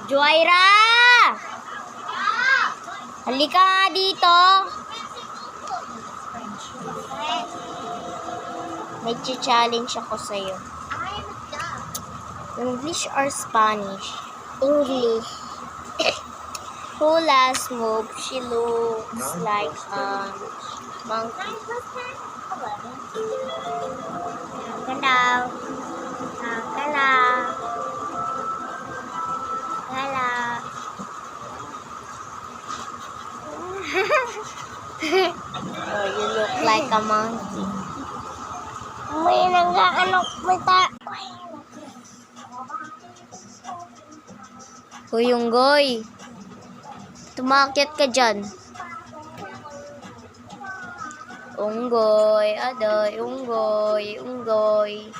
Joyra! Halika nga dito. May challenge ako sa'yo. English or Spanish? English. Who last moved? She looks like a monkey. Galaw. Galaw. Galaw. Oh, you look like a monkey. May nag-aanok mata. Hoy, Unggoy. Tumakit ka dyan. Unggoy, adoy, unggoy, unggoy.